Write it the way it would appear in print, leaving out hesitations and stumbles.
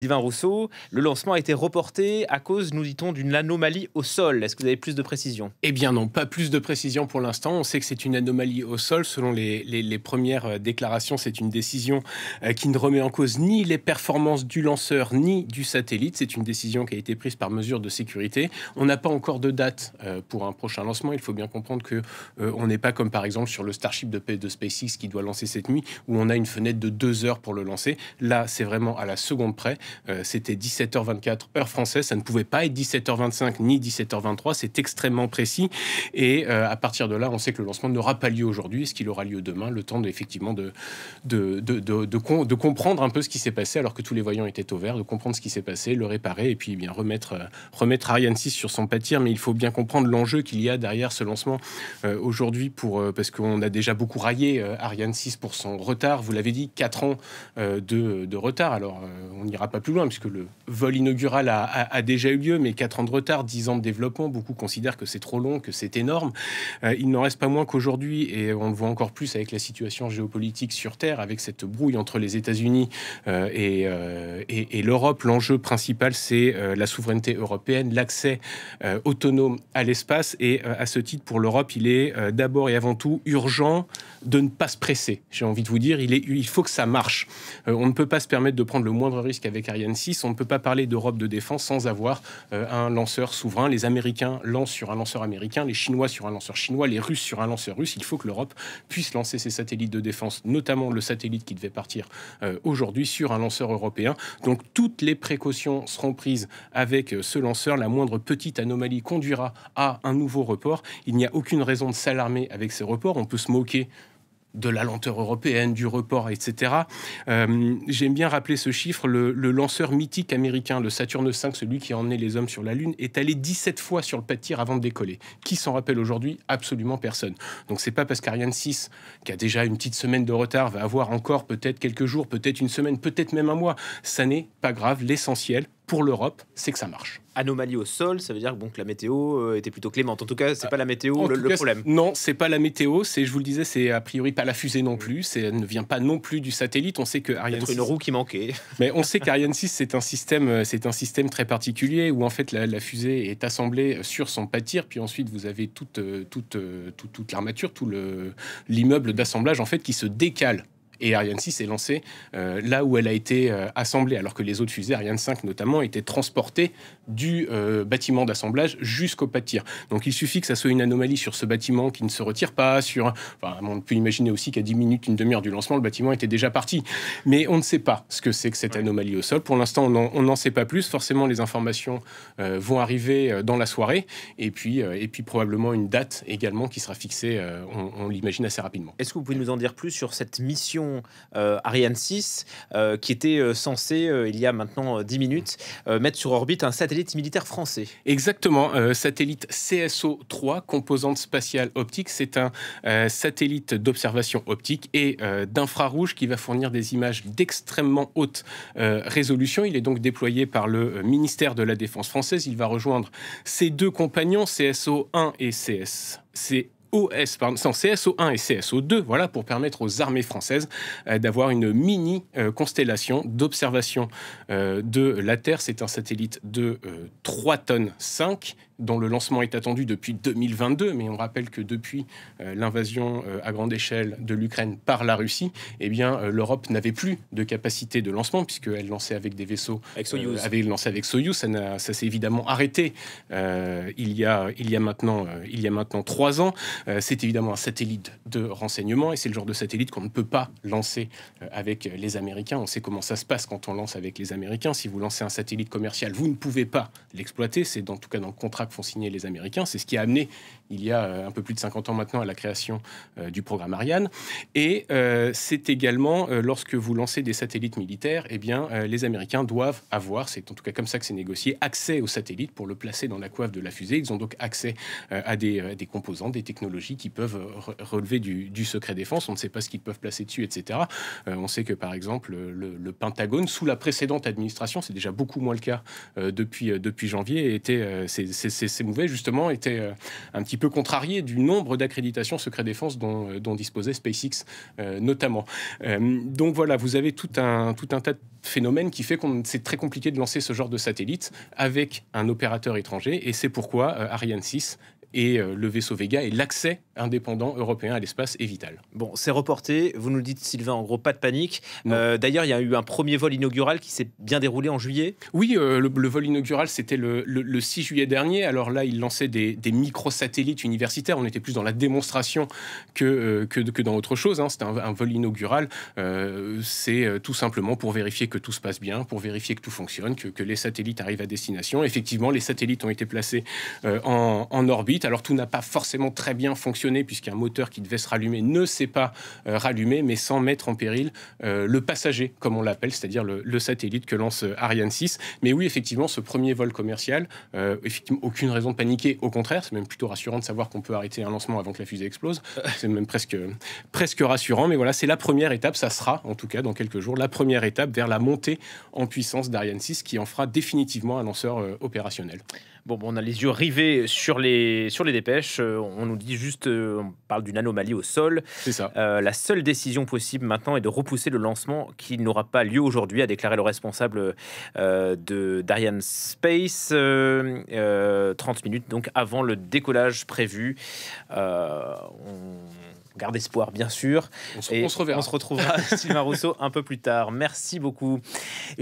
Sylvain Rousseau, le lancement a été reporté à cause, nous dit-on, d'une anomalie au sol. Est-ce que vous avez plus de précisions? Eh bien non, pas plus de précision pour l'instant. On sait que c'est une anomalie au sol. Selon les premières déclarations, c'est une décision qui ne remet en cause ni les performances du lanceur ni du satellite. C'est une décision qui a été prise par mesure de sécurité. On n'a pas encore de date pour un prochain lancement. Il faut bien comprendre que on n'est pas comme par exemple sur le Starship de SpaceX qui doit lancer cette nuit, où on a une fenêtre de 2 heures pour le lancer. Là, c'est vraiment à la seconde près. C'était 17h24 heure française. Ça ne pouvait pas être 17h25 ni 17h23. C'est extrêmement précis. Et à partir de là, on sait que le lancement n'aura pas lieu aujourd'hui. Est-ce qu'il aura lieu demain? Le temps effectivement de comprendre un peu ce qui s'est passé alors que tous les voyants étaient au vert, de comprendre ce qui s'est passé, le réparer et puis bien remettre Ariane 6 sur son pas de tir. Mais il faut bien comprendre l'enjeu qu'il y a derrière ce lancement aujourd'hui parce qu'on a déjà beaucoup raillé Ariane 6 pour son retard. Vous l'avez dit, 4 ans de retard. Alors, on n'ira pas plus loin puisque le vol inaugural a déjà eu lieu, mais 4 ans de retard, 10 ans de développement, beaucoup considèrent que c'est trop long, que c'est énorme. Il n'en reste pas moins qu'aujourd'hui, et on le voit encore plus avec la situation géopolitique sur Terre, avec cette brouille entre les États-Unis et l'Europe, l'enjeu principal, c'est la souveraineté européenne, l'accès autonome à l'espace, et à ce titre, pour l'Europe, il est d'abord et avant tout urgent de ne pas se presser. J'ai envie de vous dire, il faut que ça marche. On ne peut pas se permettre de prendre le moindre risque avec Ariane 6. On ne peut pas parler d'Europe de défense sans avoir un lanceur souverain. Les Américains lancent sur un lanceur américain, les Chinois sur un lanceur chinois, les Russes sur un lanceur russe. Il faut que l'Europe puisse lancer ses satellites de défense, notamment le satellite qui devait partir aujourd'hui sur un lanceur européen. Donc toutes les précautions seront prises avec ce lanceur. La moindre petite anomalie conduira à un nouveau report. Il n'y a aucune raison de s'alarmer avec ces reports. On peut se moquer de la lenteur européenne, du report, etc. J'aime bien rappeler ce chiffre. Le lanceur mythique américain, le Saturne V, celui qui a emmené les hommes sur la Lune, est allé 17 fois sur le pas de tir avant de décoller. Qui s'en rappelle aujourd'hui? Absolument personne. Donc c'est pas parce qu'Ariane 6, qui a déjà une petite semaine de retard, va avoir encore peut-être quelques jours, peut-être une semaine, peut-être même un mois. Ça n'est pas grave. L'essentiel, pour l'Europe, c'est que ça marche. Anomalie au sol, ça veut dire que, bon, que la météo était plutôt clémente. En tout cas, c'est pas la météo le problème. Non, c'est pas la météo. Je vous le disais, c'est a priori pas la fusée non plus. Elle ne vient pas non plus du satellite. On sait que Ariane 6, une roue qui manquait. mais on sait qu'Ariane 6, c'est un système très particulier où en fait la fusée est assemblée sur son pas de tir, puis ensuite vous avez toute l'armature, l'immeuble d'assemblage en fait qui se décale. Et Ariane 6 est lancée là où elle a été assemblée, alors que les autres fusées, Ariane 5 notamment, étaient transportées du bâtiment d'assemblage jusqu'au pas de tir. Donc il suffit que ça soit une anomalie sur ce bâtiment qui ne se retire pas. On peut imaginer aussi qu'à 10 minutes, une demi-heure du lancement, le bâtiment était déjà parti. Mais on ne sait pas ce que c'est que cette anomalie au sol. Pour l'instant, on n'en sait pas plus. Forcément, les informations vont arriver dans la soirée. Et puis probablement une date également qui sera fixée, on l'imagine assez rapidement. Est-ce que vous pouvez nous en dire plus sur cette mission Ariane 6 qui était censée, il y a maintenant 10 minutes, mettre sur orbite un satellite militaire français? Exactement, satellite CSO-3, composante spatiale optique. C'est un satellite d'observation optique et d'infrarouge qui va fournir des images d'extrêmement haute résolution. Il est donc déployé par le ministère de la Défense française. Il va rejoindre ses deux compagnons, CSO-1 et CSO1 et CSO2, voilà, pour permettre aux armées françaises d'avoir une mini constellation d'observation de la Terre. C'est un satellite de 3 tonnes 5, dont le lancement est attendu depuis 2022, mais on rappelle que depuis l'invasion à grande échelle de l'Ukraine par la Russie, eh bien, l'Europe n'avait plus de capacité de lancement, puisqu'elle lançait avec des vaisseaux, avait lancé avec Soyouz. Ça s'est évidemment arrêté il y a maintenant 3 ans. C'est évidemment un satellite de renseignement, et c'est le genre de satellite qu'on ne peut pas lancer avec les Américains. On sait comment ça se passe quand on lance avec les Américains. Si vous lancez un satellite commercial, vous ne pouvez pas l'exploiter. C'est en tout cas dans le contrat que font signer les Américains. C'est ce qui a amené, il y a un peu plus de 50 ans maintenant, à la création du programme Ariane. Et c'est également, lorsque vous lancez des satellites militaires, eh bien, les Américains doivent avoir, c'est en tout cas comme ça que c'est négocié, accès au satellite pour le placer dans la coiffe de la fusée. Ils ont donc accès à des composants, des technologies qui peuvent relever du secret défense. On ne sait pas ce qu'ils peuvent placer dessus, etc. On sait que, par exemple, le Pentagone, sous la précédente administration, c'est déjà beaucoup moins le cas depuis janvier, ces ces mouvements, justement, étaient un petit peu contrariés du nombre d'accréditations secret défense dont disposait SpaceX, notamment. Donc voilà, vous avez tout un tas de phénomènes qui fait que c'est très compliqué de lancer ce genre de satellite avec un opérateur étranger, et c'est pourquoi Ariane 6 et le vaisseau Vega et l'accès indépendant européen à l'espace est vital. Bon, c'est reporté, vous nous le dites Sylvain, en gros pas de panique. D'ailleurs, il y a eu un premier vol inaugural qui s'est bien déroulé en juillet. Oui, le vol inaugural, c'était le 6 juillet dernier. Alors là, il lançait des microsatellites universitaires. On était plus dans la démonstration que dans autre chose, hein. C'était un vol inaugural. C'est tout simplement pour vérifier que tout se passe bien, pour vérifier que tout fonctionne, que les satellites arrivent à destination. Effectivement, les satellites ont été placés en orbite. Alors tout n'a pas forcément très bien fonctionné puisqu'un moteur qui devait se rallumer ne s'est pas rallumé, mais sans mettre en péril le passager, comme on l'appelle, c'est-à-dire le satellite que lance Ariane 6. Mais oui, effectivement, ce premier vol commercial, effectivement, aucune raison de paniquer. Au contraire, c'est même plutôt rassurant de savoir qu'on peut arrêter un lancement avant que la fusée explose. C'est même presque rassurant. Mais voilà, c'est la première étape. Ça sera, en tout cas, dans quelques jours, la première étape vers la montée en puissance d'Ariane 6 qui en fera définitivement un lanceur opérationnel. Bon, on a les yeux rivés sur les dépêches. On nous dit juste, on parle d'une anomalie au sol. C'est ça. La seule décision possible maintenant est de repousser le lancement qui n'aura pas lieu aujourd'hui, a déclaré le responsable d'Ariane Space, 30 minutes donc avant le décollage prévu. On garde espoir, bien sûr. On se reverra. On se retrouvera, Sylvain Rousseau, un peu plus tard. Merci beaucoup.